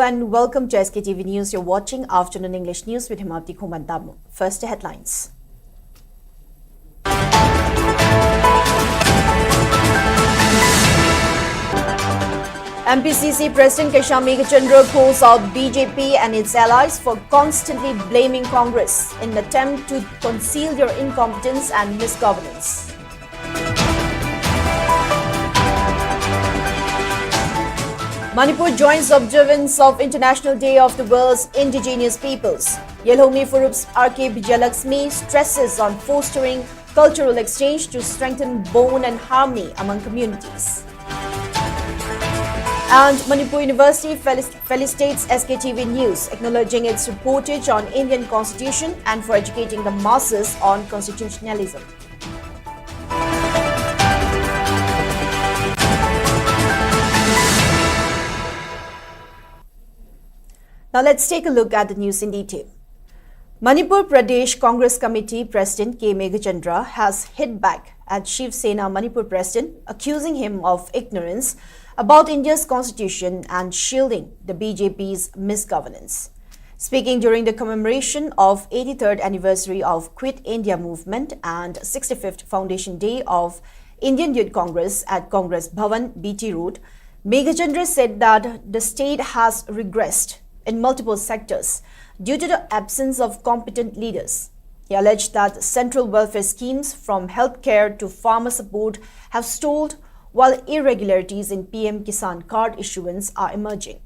and welcome to SKTV News. You're watching Afternoon English News with Himati Kumandamu. First, the headlines. MPCC President Kesham Megachandra calls out BJP and its allies for constantly blaming Congress in an attempt to conceal their incompetence and misgovernance. Manipur joins observance of International Day of the World's Indigenous Peoples. Yelhomi Furup's R.K. Vijayalakshmi stresses on fostering cultural exchange to strengthen bond and harmony among communities. And Manipur University felicitates SKTV News, acknowledging its reportage on Indian Constitution and for educating the masses on constitutionalism. Now let's take a look at the news in detail. Manipur Pradesh Congress Committee President K. Megachandra has hit back at Shiv Sena Manipur President, accusing him of ignorance about India's constitution and shielding the BJP's misgovernance. Speaking during the commemoration of 83rd anniversary of Quit India movement and 65th Foundation Day of Indian Youth Congress at Congress Bhavan, BT Road, Megachandra said that the state has regressed in multiple sectors due to the absence of competent leaders. He alleged that central welfare schemes from healthcare to farmer support have stalled, while irregularities in PM Kisan card issuance are emerging,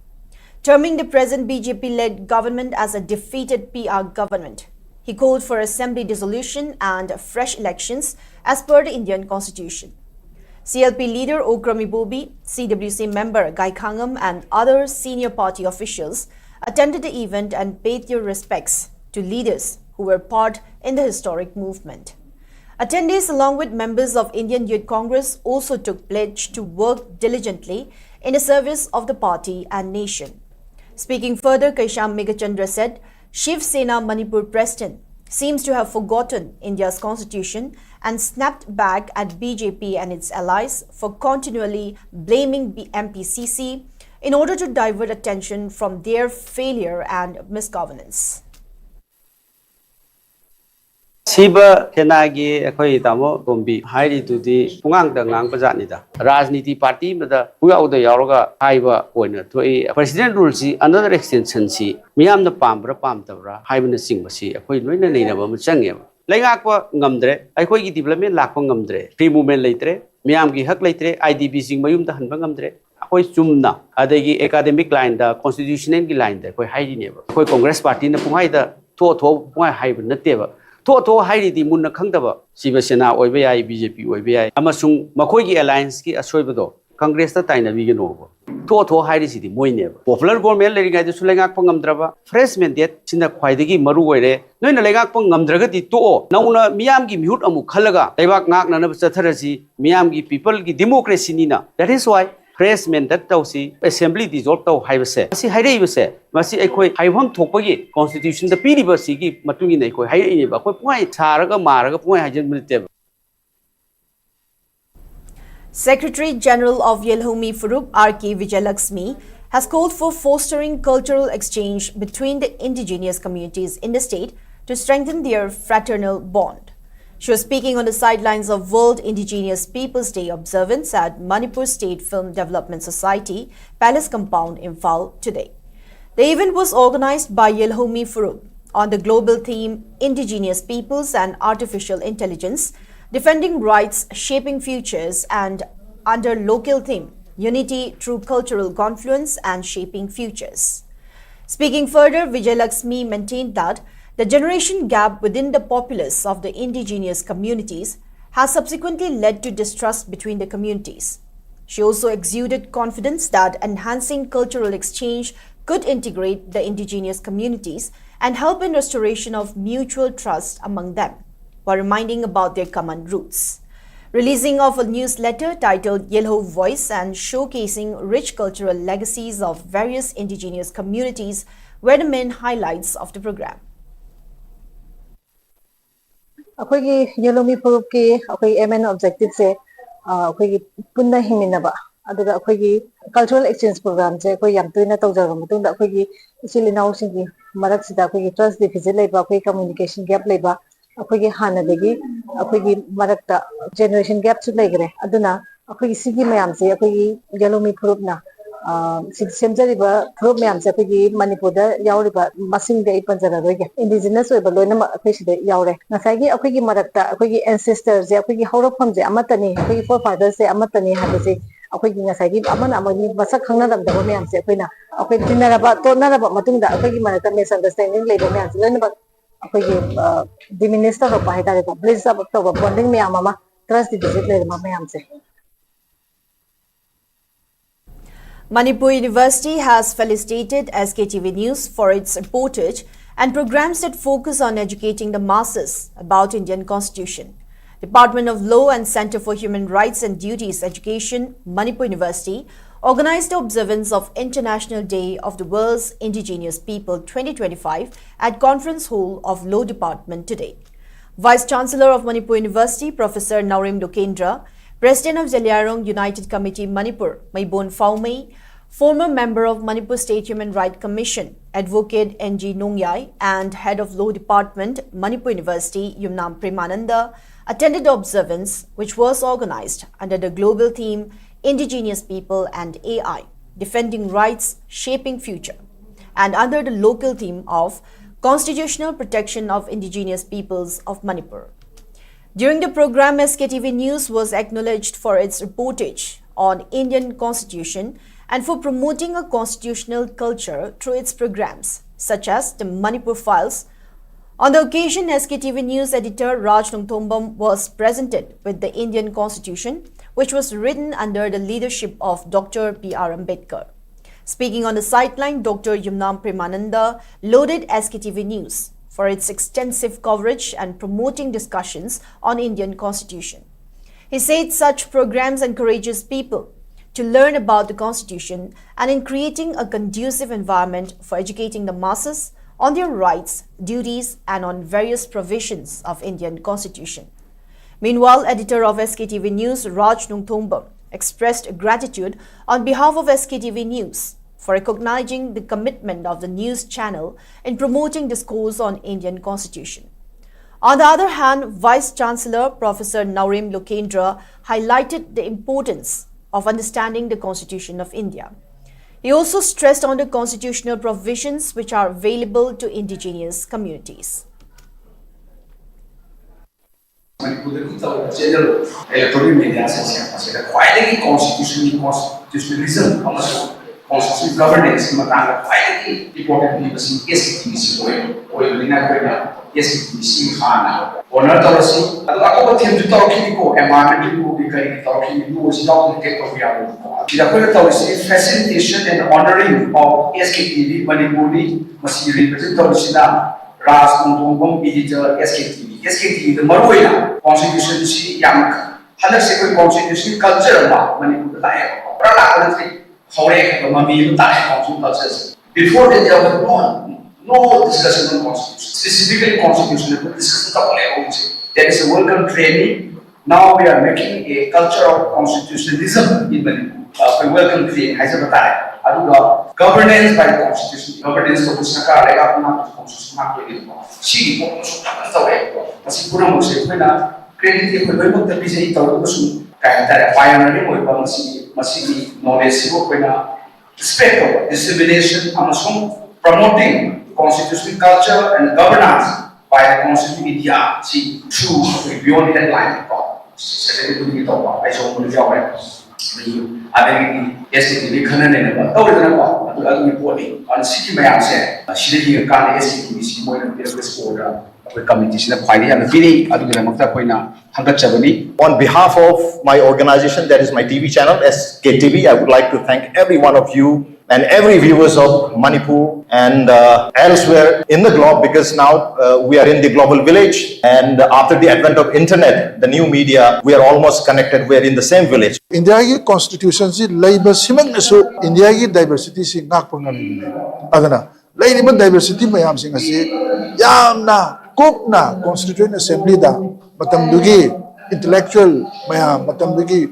terming the present BJP-led government as a defeated PR government. He called for assembly dissolution and fresh elections as per the Indian constitution. CLP leader Okrami Bobi, CWC member Gai Khangam and other senior party officials attended the event and paid their respects to leaders who were part in the historic movement. Attendees along with members of Indian Youth Congress also took pledge to work diligently in the service of the party and nation. Speaking further, Kesham Megachandra said, Shiv Sena Manipur President seems to have forgotten India's constitution and snapped back at BJP and its allies for continually blaming MPCC in order to divert attention from their failure and misgovernance. Siba Kenagi, Akoi Tamo, Gombi, Heidi to the Pungang Pazanida, Rajniti Party, but the Puyao the Yaroga, Haiba, Poiner, to a President Rulsi, another extension, Miam the Pambra, Pamtavra, Haiban the Singmasi, Akoi Nina Machangam. Langaqua Gumdre, Akoi development Lakongamdre, free movement later, Miamki Hak later, IDB Sing Mayum the Hanbangamdre. Koi Sumna, Adegi academic line, the constitutional line, the Koi Heidi neighbor, Koi Congress Party in the Pumaida, Toto, Puma Hybrid Nativa, Toto Heidi the Muna Kangaba, Sivasena, OBI, BJP, OBI, Amasung, Makogi Alliance, a Soibado, Congress the Tina Vegan over. Toto Heidi City, Moine, Popular Gourmet, letting the Sulangak Pongamdrava, freshman yet, Sina Quaidigi Maruere, no in a Legak Pongamdragati to, Nauna, Miamgi Mute Amukalaga, Levak Nak Nana Satarasi, Miamgi people, democracy Nina. That is why. Pressmen that Tausi assembly dissolved to Hivase. Masi Hide, Masi Equi, Hivon Topogi, Constitution, the Pidibasi, Matungin Equi, Hide, Point, Taraga, Maraga, Point, Hajan. Secretary General of Yelhomi Furup, R.K. Vijayalakshmi, has called for fostering cultural exchange between the indigenous communities in the state to strengthen their fraternal bond. She was speaking on the sidelines of World Indigenous Peoples Day observance at Manipur State Film Development Society, Palace Compound, Imphal today. The event was organized by Yelhomi Furup on the global theme Indigenous Peoples and Artificial Intelligence, Defending Rights, Shaping Futures, and under local theme Unity Through Cultural Confluence and Shaping Futures. Speaking further, Vijayalakshmi maintained that the generation gap within the populace of the indigenous communities has subsequently led to distrust between the communities. She also exuded confidence that enhancing cultural exchange could integrate the indigenous communities and help in restoration of mutual trust among them, while reminding about their common roots. Releasing of a newsletter titled Yellow Voice and showcasing rich cultural legacies of various indigenous communities were the main highlights of the program. Yellomi Puruki, MN objective say, Punna Himinaba, ꯑꯗꯨꯒ ꯑꯩꯈꯣꯏꯒꯤ cultural exchange ꯄ꯭ꯔꯣꯒ꯭ꯔꯥꯝꯁꯦ ꯑꯩꯈꯣꯏ ꯌꯥꯝ ꯇꯣꯏꯅ ꯇꯧꯖꯔꯕ ꯃꯇꯨꯡꯗ ꯑꯩꯈꯣꯏꯒꯤ ꯏꯆꯤꯜ ꯏꯅꯥꯎꯁꯤꯡꯒꯤ ꯃꯔꯛꯁꯤꯗ ꯑꯩꯈꯣꯏꯒꯤ ꯇ꯭ꯔꯁ ꯗꯤꯐꯤꯖꯤꯠ ꯂꯩꯕ ꯑꯩꯈꯣꯏ ꯀꯝꯃꯨꯅꯤꯀꯦꯁꯟ ꯒꯦꯞ ꯂꯩꯕ ꯑꯩꯈꯣꯏꯒꯤ ꯍꯥꯟꯅꯗꯒꯤ ꯑꯩꯈꯣꯏꯒꯤ ꯃꯔꯛꯇ ꯖꯦꯅꯦꯔꯦꯁꯟ ꯒꯦꯞꯁꯨ ꯂꯩꯈ꯭ꯔꯦ ꯑꯗꯨꯅ ꯑꯩꯈꯣꯏꯒꯤ ꯁꯤꯒꯤ ꯃꯌꯥꯝꯁꯦ ꯑꯩꯈꯣꯏꯒꯤ ꯌꯦꯂꯣꯃꯤ ꯐꯨꯔꯨꯞꯅ ꯁꯦꯝꯖꯔꯤꯕ ꯐꯨꯔꯨꯞ ꯃꯌꯥꯝꯁꯦ ꯑꯩꯈꯣꯏꯒꯤ ꯃꯅꯤꯄꯨꯔꯗ ꯌꯥꯎꯔꯤꯕ ꯃꯁꯤꯡꯗꯤ ꯑꯩ ꯄꯟꯖꯔꯔꯣꯏꯒꯦ ꯏꯟꯗꯤꯖꯤꯅꯁ ꯑꯣꯏꯕ ꯂꯣꯏꯅꯃꯛ ꯑꯩꯈꯣꯏ ꯁꯤꯗ ꯌꯥꯎꯔꯦ ꯉꯁꯥꯏꯒꯤ ꯑꯩꯈꯣꯏꯒꯤ ꯃꯔꯛꯇ ꯑꯩꯈꯣꯏꯒꯤ ꯑꯦꯟꯁꯦꯁꯇꯔꯁꯦ ꯑꯩꯈꯣꯏꯒꯤ ꯍꯧꯔꯛꯐꯝꯁꯦ ꯑꯃꯠꯇꯅꯤ ꯑꯩꯈꯣꯏꯒꯤ ꯐꯣꯔ ꯐꯥꯗꯔꯁꯦ ꯑꯃꯠꯇꯅꯤ ꯍꯥꯏꯕꯁꯦ ꯑꯩꯈꯣꯏꯒꯤ ꯉꯁꯥꯏꯒꯤ ꯑꯃꯅ ꯑꯃꯒꯤ ꯃꯁꯛ ꯈꯪꯅꯔꯝꯗꯕ ꯃꯌꯥꯝꯁꯦ ꯑꯩꯈꯣꯏꯅ ꯑꯩꯈꯣꯏ ꯇꯤꯟꯅꯔꯕ ꯇꯣꯠꯅꯔꯕ ꯃꯇꯨꯡꯗ ꯑꯩꯈꯣꯏꯒꯤ ꯃꯔꯛꯇ ꯃꯤꯁꯑꯟꯗꯔꯁꯇꯦꯟꯗꯤꯡ ꯂꯩꯕ ꯃꯌꯥꯝꯁꯦ ꯂꯣꯏꯅꯃꯛ ꯑꯩꯈꯣꯏꯒꯤ ꯗꯤꯃꯤꯅꯤꯁ ꯇꯧꯔꯛꯄ ꯍꯥꯏꯇꯥꯔꯦꯀꯣ ꯕ꯭ꯂꯤꯁ ꯑꯞ ꯇꯧꯕ ꯕꯣꯟꯗꯤꯡ ꯃꯌꯥꯝ ꯑꯃ ꯇ꯭ꯔꯁ ꯗꯤꯐꯤꯖꯤꯠ ꯂꯩꯔꯕ ꯃꯌꯥꯝꯁꯦ. Manipur University has felicitated SKTV News for its reportage and programs that focus on educating the masses about Indian Constitution. Department of Law and Center for Human Rights and Duties Education, Manipur University, organized the observance of International Day of the World's Indigenous People 2025 at Conference Hall of Law Department today. Vice-Chancellor of Manipur University, Professor Naurim Lokendra, President of Zaliarong United Committee Manipur, Maibon Faumei, former member of Manipur State Human Rights Commission, Advocate N.G. Nongyai, and Head of Law Department, Manipur University, Yumnam Premananda, attended the observance, which was organized under the global theme Indigenous People and AI, Defending Rights, Shaping Future, and under the local theme of Constitutional Protection of Indigenous Peoples of Manipur. During the program, SKTV News was acknowledged for its reportage on Indian Constitution and for promoting a constitutional culture through its programs, such as the Manipur Files. On the occasion, SKTV News editor Raj Nongthombam was presented with the Indian Constitution, which was written under the leadership of Dr. B.R. Ambedkar. Speaking on the sideline, Dr. Yumnam Premananda lauded SKTV News for its extensive coverage and promoting discussions on Indian Constitution. He said such programs encourages people to learn about the Constitution and in creating a conducive environment for educating the masses on their rights, duties, and on various provisions of Indian Constitution. Meanwhile, editor of SKTV News, Raj Nongthombam, expressed gratitude on behalf of SKTV News for recognizing the commitment of the news channel in promoting discourse on Indian Constitution. On the other hand, Vice-Chancellor Professor Naurim Lokendra highlighted the importance of understanding the Constitution of India. He also stressed on the constitutional provisions which are available to indigenous communities. General electoral media constitutionalism, constitutional governance, important honor policy, environmental facilitation and honoring of SKTV Manipuri Raj Nongthombam editor SKTV. SKTV the Marup Constitution Constitution culture before that there was no discussion on constitution, specifically constitutional discussion. There is a welcome training. Now we are making a culture of constitutionalism in Manipur. Welcome training has a governance by the constitution. Governance of the respect, dissemination, promoting constitutional culture and governance by the constitutional media through beyond the headline. SKTV On behalf of my organization, that is my TV channel, Sktv'S, I would like to thank every one of you and every viewers of Manipur and elsewhere in the globe, because now we are in the global village, and after the advent of internet, the new media, we are almost connected, we are in the same village. India ki constitution si labor simang nasu India ki diversity si ngakpangan adana labor diversity mayam sing asi yamna kopna constituent assembly da matam dugi intellectual mayam matamdagi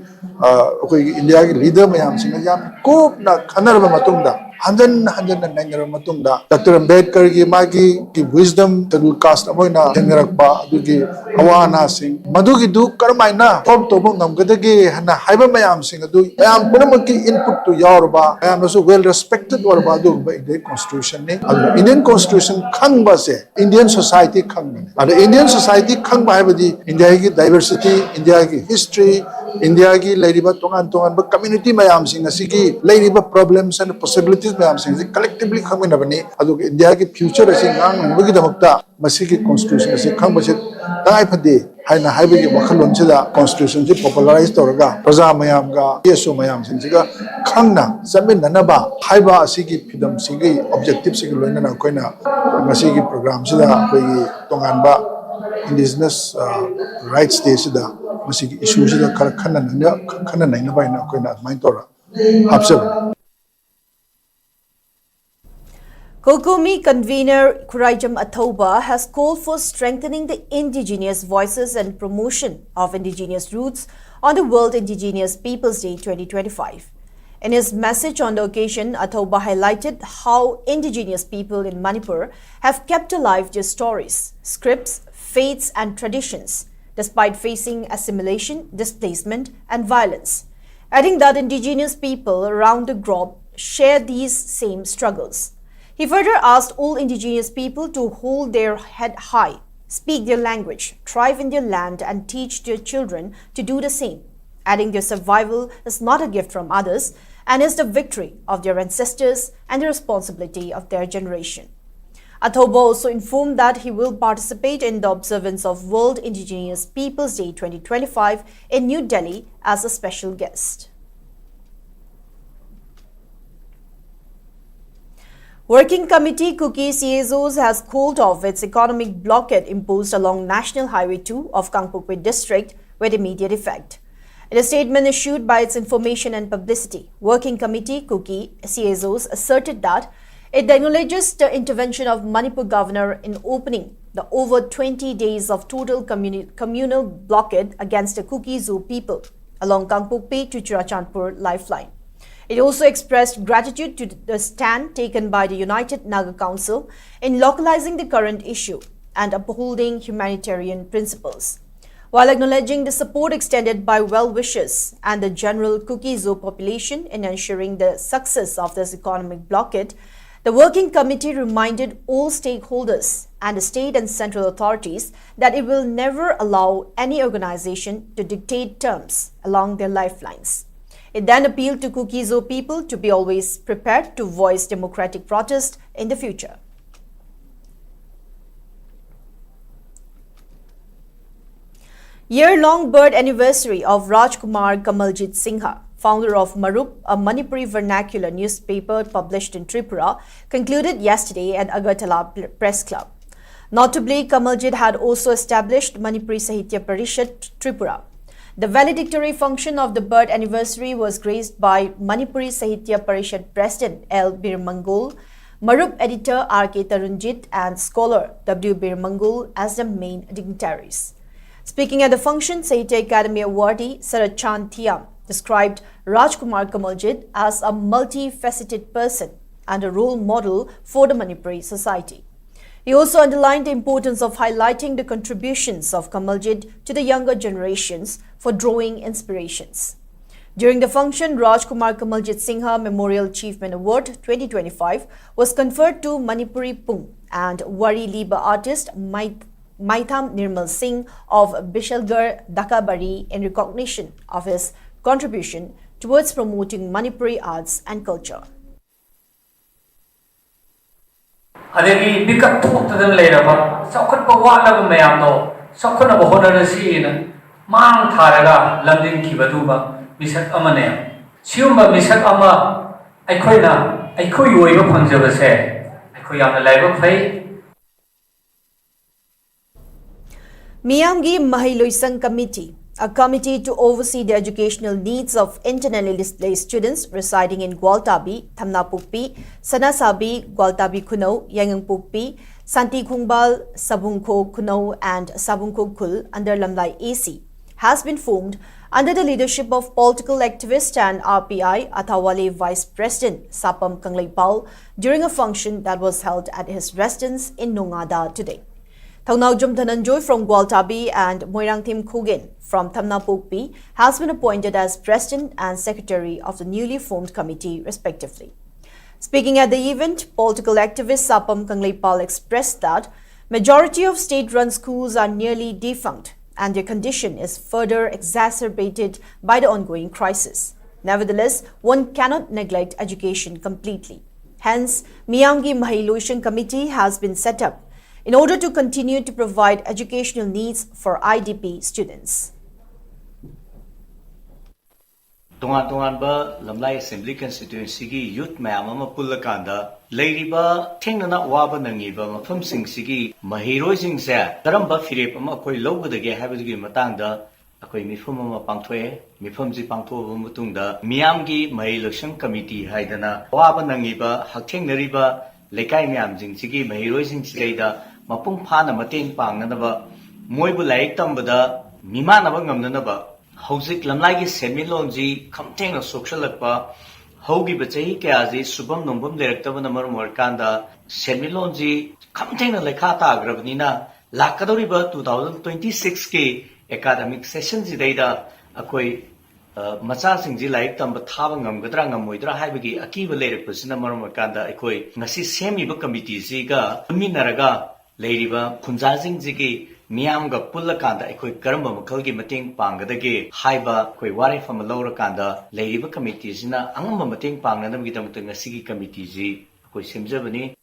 akoi India gi leader mayam singa yam kop na khanarba matungda hanjan na naingar matungda Dr. Ambedkar gi magi ki wisdom tadul cast amoina hengarakpa adugi awana sing madugi du karmaina top to ngam gadagi hana haiba mayam sing adu mayam punamaki input to yorba mayam also well respected orba adu ba Indian constitution ne Indian constitution khangba se Indian society khangba adu Indian society khangba haibadi India gi diversity India gi history India gi lairiba tongan ba community mayam sing asigi lairiba problems and possibilities mayam sing collectively khangmina bani adu India gi future asing ngang bagi damakta masigi constitution ase khangba se dai phade haina haibagi wakhalon sida constitution ji popularize toraga praja mayam ga yeso mayam sing siga khangna samin nanaba haiba asigi phidam sigi objective sigi loina koina masigi program sida koi tongan ba Indigenous rights day sida masigi issue sida khana naina ba ina koina admain tora habsab Kokomi convener Kurajam Athoba has called for strengthening the indigenous voices and promotion of indigenous roots on the World Indigenous Peoples Day 2025. In his message on the occasion, Athoba highlighted how indigenous people in Manipur have kept alive their stories, scripts, faiths and traditions despite facing assimilation, displacement and violence, adding that indigenous people around the globe share these same struggles. He further asked all indigenous people to hold their head high, speak their language, thrive in their land and teach their children to do the same, adding their survival is not a gift from others and is the victory of their ancestors and the responsibility of their generation. Athoba also informed that he will participate in the observance of World Indigenous Peoples Day 2025 in New Delhi as a special guest. Working Committee Kuki CSOs has called off its economic blockade imposed along National Highway 2 of Kangpokpi district with immediate effect. In a statement issued by its Information and Publicity, Working Committee Kuki CSOs asserted that it acknowledges the intervention of Manipur governor in opening the over 20 days of total communal blockade against the Kuki Zoo people along Kangpokpi to Churachandpur lifeline. It also expressed gratitude to the stand taken by the United Naga Council in localizing the current issue and upholding humanitarian principles. While acknowledging the support extended by well-wishers and the general Kuki Zoo population in ensuring the success of this economic blockade, the Working Committee reminded all stakeholders and the state and central authorities that it will never allow any organization to dictate terms along their lifelines. It then appealed to Kuki Zoo people to be always prepared to voice democratic protest in the future. Year-long birth anniversary of Rajkumar Kamaljit Singha, founder of Marup, a Manipuri vernacular newspaper published in Tripura, concluded yesterday at Agartala Press Club. Notably, Kamaljit had also established Manipuri Sahitya Parishad Tripura. The valedictory function of the birth anniversary was graced by Manipuri Sahitya Parishad President L. Birmangul, Marup editor R.K. Tarunjit and scholar W. Birmangul as the main dignitaries. Speaking at the function, Sahitya Academy awardee Sarat Chand Thiam described Rajkumar Kamaljit as a multifaceted person and a role model for the Manipuri society. He also underlined the importance of highlighting the contributions of Kamaljit to the younger generations for drawing inspirations. During the function, Rajkumar Kamaljit Singha Memorial Achievement Award 2025 was conferred to Manipuri Pung and Wari Liba artist Maitham Nirmal Singh of Bishalgarh, Dakabari in recognition of his contribution towards promoting Manipuri arts and culture. adagi bikap thuk tadan leiraba sokhat pa wala ba mayam no sokhat na bohona rasi na mang tharaga lamdin khibadu ba misak amane siumba misak ama aikoi oiba phangjaba se aikoi yamna laiba phai Miyamgi Mahiloisang Committee, a committee to oversee the educational needs of internally displaced students residing in Gwaltabi, Thamnapukpi, Sanasabi, Gwaltabi Kuno, Yangangpukpi, Santi Khungbal, Sabungko Kuno and Sabungko Kul under Lamlai AC, has been formed under the leadership of political activist and RPI Athawale Vice President Sapam Kangleipal during a function that was held at his residence in Nongada today. Thaunaujum Dhananjoy from Gwaltabi and Moirangthim Khugin from Thamnapokpi has been appointed as President and Secretary of the newly formed committee respectively. Speaking at the event, political activist Sapam Kangleipal expressed that majority of state-run schools are nearly defunct and their condition is further exacerbated by the ongoing crisis. Nevertheless, one cannot neglect education completely. Hence, Miyamgi Mahilotion Committee has been set up in order to continue to provide educational needs for IDP students. Tongan-tonganba Lamlai Assembly Constituency ki youth mayam ama pullakanda leiriba thengnana waba nangiba mafamsing sigi mahiroi se karamba firep ama akoi lobadage habadagi matangda akoi mifam ama pangthoe mifamji pangthoba matungda miyamgi mahiloksham committee haidana waba nangiba hakthengnariba lekai mayam sigi mahiroi sileida mapung phana mateng pangnanaba moibu laik tambada mimanaba ngamnanaba Houzik Lamlai Semilonji, Kamtang of Social Lakpa, Hogi Batai Kazi, Subam Numbum Director Namar Morkanda, Semilonji, Kamtang Lekata Gravnina, Lakadoriba 2026 K academic sessions data, Akoi Masa Singji like Tamba Tavangam Gadrangam Muidra Habigi, Akiva later Pusina Morkanda, Akoi, Nasi Semi Book Committee Ziga, Minaraga, Ladyba, Punzazing Zigi. Miyamga Pullakanda, a quick Karamba Makalgi Mating Pangadage, Haiba, Quay from a lower Kanda, Lady Committees in a Angama Mating Pangana Vidam Sigi Committee, Simzabani.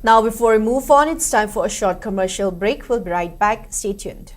Now, before we move on, it's time for a short commercial break. We'll be right back. Stay tuned.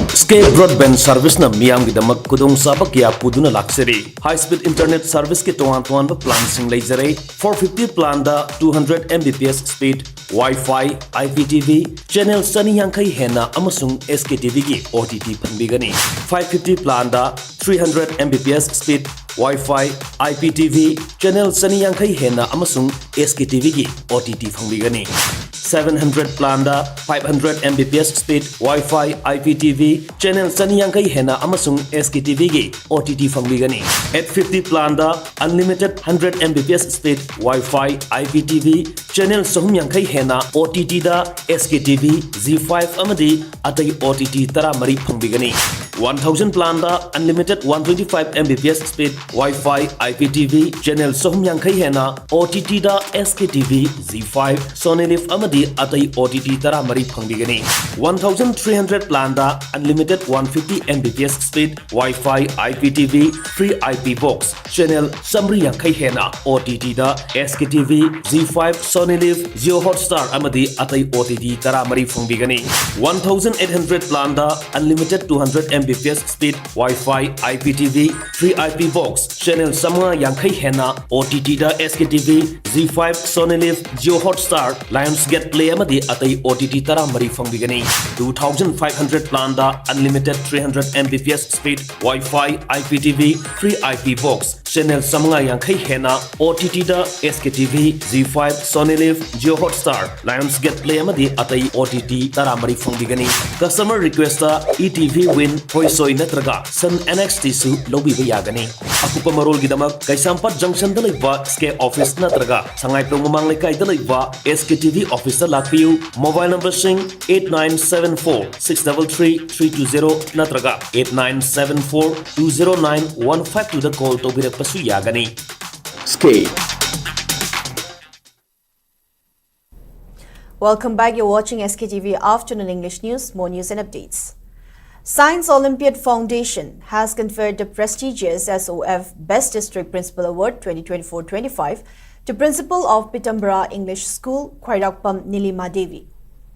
Sktv'S Broadband Service na miyam gidamak kudong sabak ya puduna lakseri. High speed internet service ki tuan plan sing laser 450 plan da 200 Mbps speed Wi-Fi, IPTV, channel Sunny Yankai Hena amasung SKTV ki OTT panbigani. 550 plan da 300 Mbps speed Wi-Fi, IPTV, channel Sunny Yankai Hena amasung SKTV ki OTT panbigani. 700 plan da 500 Mbps speed Wi-Fi, IPTV, channel Sunny Yankai Hena amasung SKTV ki OTT panbigani. 850 plan da unlimited 100 Mbps speed Wi-Fi, IPTV, channel Sohum Yankai Hena OTT da SKTV, Z5 amadi atai OTT tara mari pangbigani. 1000 plan da unlimited 125 Mbps speed Wi-Fi, IPTV, channel Sohum Yankai Hena OTT da SKTV, Z5, Sonelif amadi atai OTT tara mari pangbigani. 1300 plan da unlimited 150 Mbps speed Wi-Fi, IPTV, free IP box, channel Samri Yankai Hena OTT da SKTV, Z5, Sonelif, Geo Hotstar amadi atai OTT tara mari pangbigani. 1800 plan da unlimited 200 Mbps speed Wi-Fi, IPTV, free IP box, channel Samra Yankai Hena OTT da SKTV, Z5, Sonelif, Geo Hotstar, Lionsgate Play amadi atai OTT tara mari pangbigani. 2500 plan da unlimited 300 Mbps speed Wi-Fi, IPTV, free IP box, channel Samra Yankai Hena OTT da SKTV, Z5, Sonelif, Geo Hotstar, Lionsgate Play amadi atai OTT tara mari pangbigani. Customer request ETV Win Hoisoi natraga Sun NXT su lobby bayagani. Akupa marol gidamak Kaisampat Junction da laiba Sktv'S office natraga Sangai Plongmang Lekai da laiba SKTV office lakpiu. Mobile number sing 8974 633 320 natraga 8974 209 152 da call to birak pasu yagani. Sktv'S. Welcome back. You're watching SKTV Afternoon English News. More news and updates. Science Olympiad Foundation has conferred the prestigious SOF Best District Principal Award 2024-25 to Principal of Pitambara English School, Khairakpam Nilima Devi.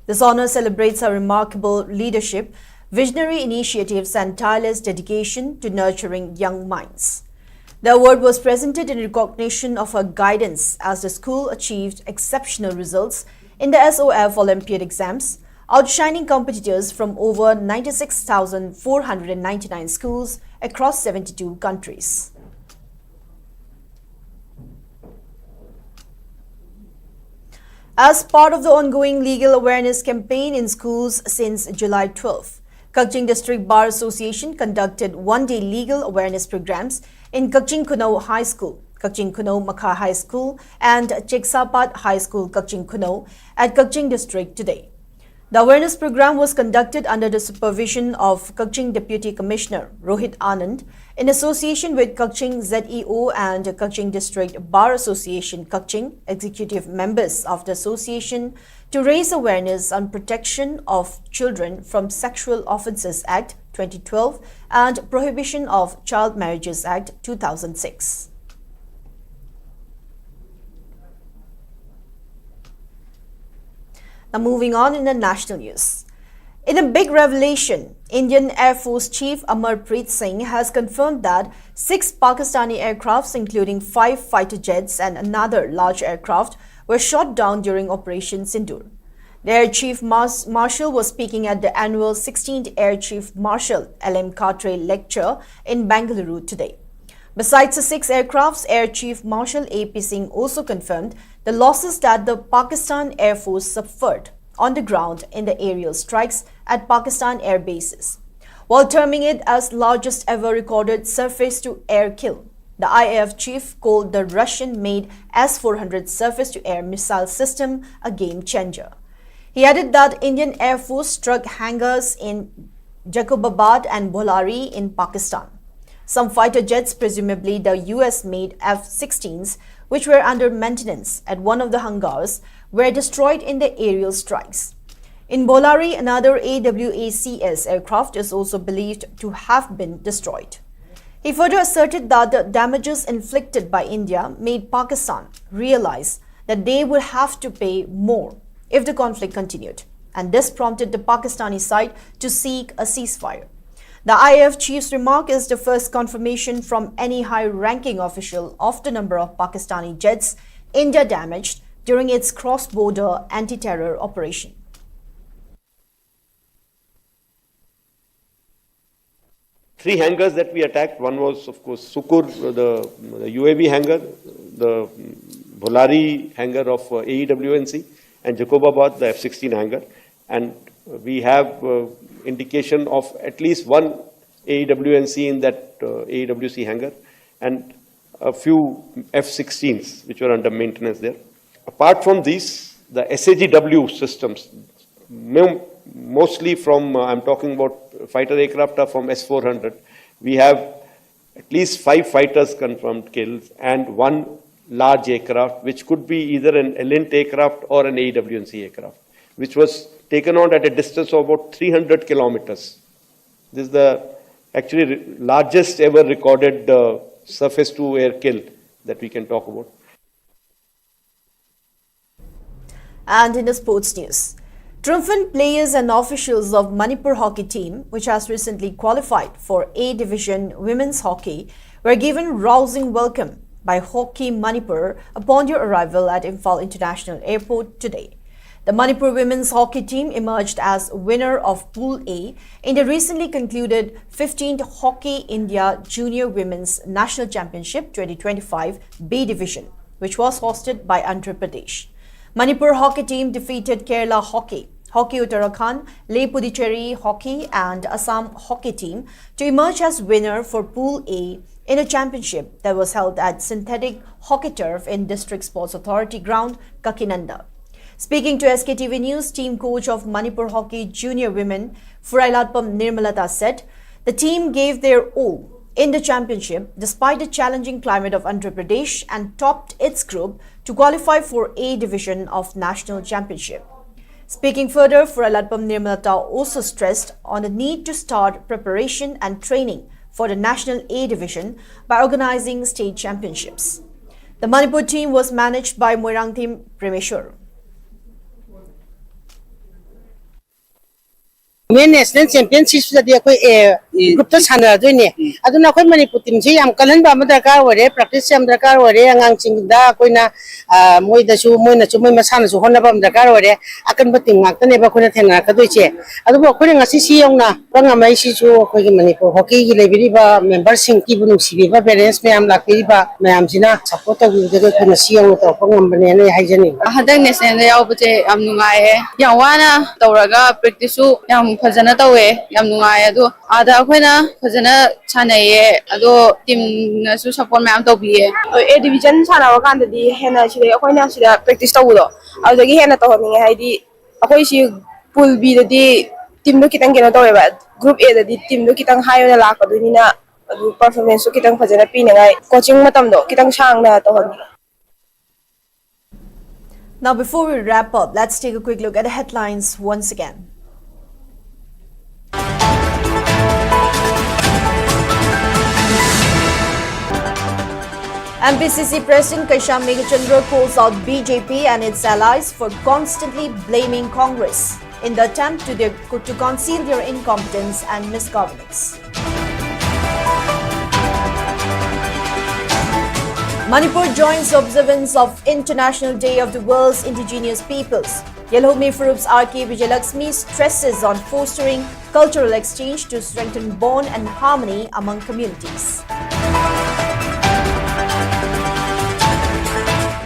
This honor celebrates her remarkable leadership, visionary initiatives and tireless dedication to nurturing young minds. The award was presented in recognition of her guidance as the school achieved exceptional results in the SOF Olympiad exams, outshining competitors from over 96,499 schools across 72 countries. As part of the ongoing legal awareness campaign in schools since July 12, Kaching District Bar Association conducted one-day legal awareness programs in Kaching Kuno High School, Kaching Kuno Makha High School and Cheksapat High School, Kaching Kuno at Kaching District today. The awareness program was conducted under the supervision of Kaching Deputy Commissioner Rohit Anand in association with Kaching ZEO and Kaching District Bar Association Kaching executive members of the association to raise awareness on protection of children from Sexual Offences Act 2012 and Prohibition of Child Marriages Act 2006. Now moving on in the national news. In a big revelation, Indian Air Force Chief Amarpreet Singh has confirmed that 6 Pakistani aircrafts, including 5 fighter jets and another large aircraft, were shot down during Operation Sindoor. The Air Chief Marshal was speaking at the annual 16th Air Chief Marshal LM Katre lecture in Bengaluru today. Besides the 6 aircrafts, Air Chief Marshal AP Singh also confirmed the losses that the Pakistan Air Force suffered on the ground in the aerial strikes at Pakistan air bases, while terming it as largest ever recorded surface-to-air kill. The IAF chief called the Russian-made S-400 surface-to-air missile system a game-changer. He added that Indian Air Force struck hangars in Jacobabad and Bolari in Pakistan. Some fighter jets, presumably the US-made F-16s, which were under maintenance at one of the hangars, were destroyed in the aerial strikes. In Bolari, another AWACS aircraft is also believed to have been destroyed. He further asserted that the damages inflicted by India made Pakistan realize that they would have to pay more if the conflict continued, and this prompted the Pakistani side to seek a ceasefire. The IAF chief's remark is the first confirmation from any high-ranking official of the number of Pakistani jets India damaged during its cross-border anti-terror operation. Three hangars that we attacked. One was, of course, Sukur, the UAV hangar, the Bolari hangar of AEWNC, and Jacobabad, the F-16 hangar. And we have indication of at least one AEWNC in that AEWC hangar and a few F-16s which were under maintenance there. Apart from these, the SAGW systems, mostly from, I'm talking about fighter aircraft are from S-400. We have at least 5 fighters confirmed kills and 1 large aircraft, which could be either an Elint aircraft or an AEWNC aircraft, which was taken on at a distance of about 300 kilometers. This is the actually largest ever recorded surface-to-air kill that we can talk about. And in the sports news, triumphant players and officials of Manipur hockey team, which has recently qualified for A Division women's hockey, were given rousing welcome by Hockey Manipur upon their arrival at Imphal International Airport today. The Manipur women's hockey team emerged as winner of Pool A in the recently concluded 15th Hockey India Junior Women's National Championship 2025 B Division, which was hosted by Andhra Pradesh. Manipur hockey team defeated Kerala Hockey, Hockey Uttarakhand, Leh Puducherry Hockey and Assam Hockey team to emerge as winner for Pool A in a championship that was held at synthetic hockey turf in District Sports Authority ground, Kakinanda. Speaking to SKTV News, team coach of Manipur Hockey Junior Women, Furailatpam Nirmalata said, the team gave their all in the championship despite the challenging climate of Andhra Pradesh and topped its group to qualify for A Division of National Championship. Speaking further, Furailatpam Nirmalata also stressed on the need to start preparation and training for the National A Division by organizing state championships. The Manipur team was managed by Moirangthim Premeshwar. Women National Championships that group ta sana do ne aduna khoi Manipur team ji yam kalan ba ma darkar ore practice yam darkar ore angang ching da koina moi da chu moi na chu moi masana chu honna ba darkar ore akan ba team ngak ta ne ba khoina thena ka doi che adu ba khoi ngasi si yong na banga mai si chu khoi gi Manipur hockey gi lebiri ba member sing ki bunung si ba parents me am lakiri ba me am jina support ta gi de ko na si yong to ko ngam ba ne ne hai jani hadak national da yaw bute am nungai yam wana tawraga practice su yam phajana tawe yam nungai adu ada khoina phajana chanaye ado team na su support me am tobiye A division sana wa kan di hena sida khoina sida practice tawudo adagi hena tawni haidi akhoi si pool B da di team do kitang gena tawe ba group A da di team do kitang hayo na lakaduni na adu performance su kitang phajana pinangai coaching matam do kitang sang na tawni. Now, before we wrap up, let's take a quick look at the headlines once again. MPCC President Kaisham Megachandra calls out BJP and its allies for constantly blaming Congress in the attempt to conceal their incompetence and misgovernance. Manipur joins observance of International Day of the World's Indigenous Peoples. Yelhome Farup's R.K. Vijayalakshmi stresses on fostering cultural exchange to strengthen bond and harmony among communities.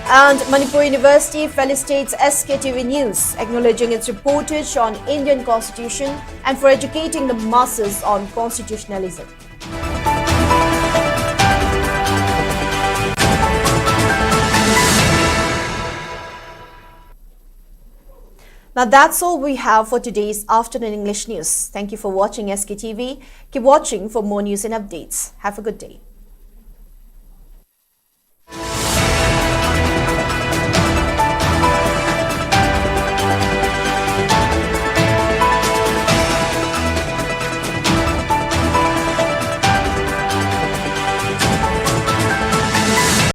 And Manipur University felicitates Sktv'S News, acknowledging its reportage on Indian Constitution and for educating the masses on constitutionalism. Now that's all we have for today's Afternoon English News. Thank you for watching SKTV. Keep watching for more news and updates. Have a good day.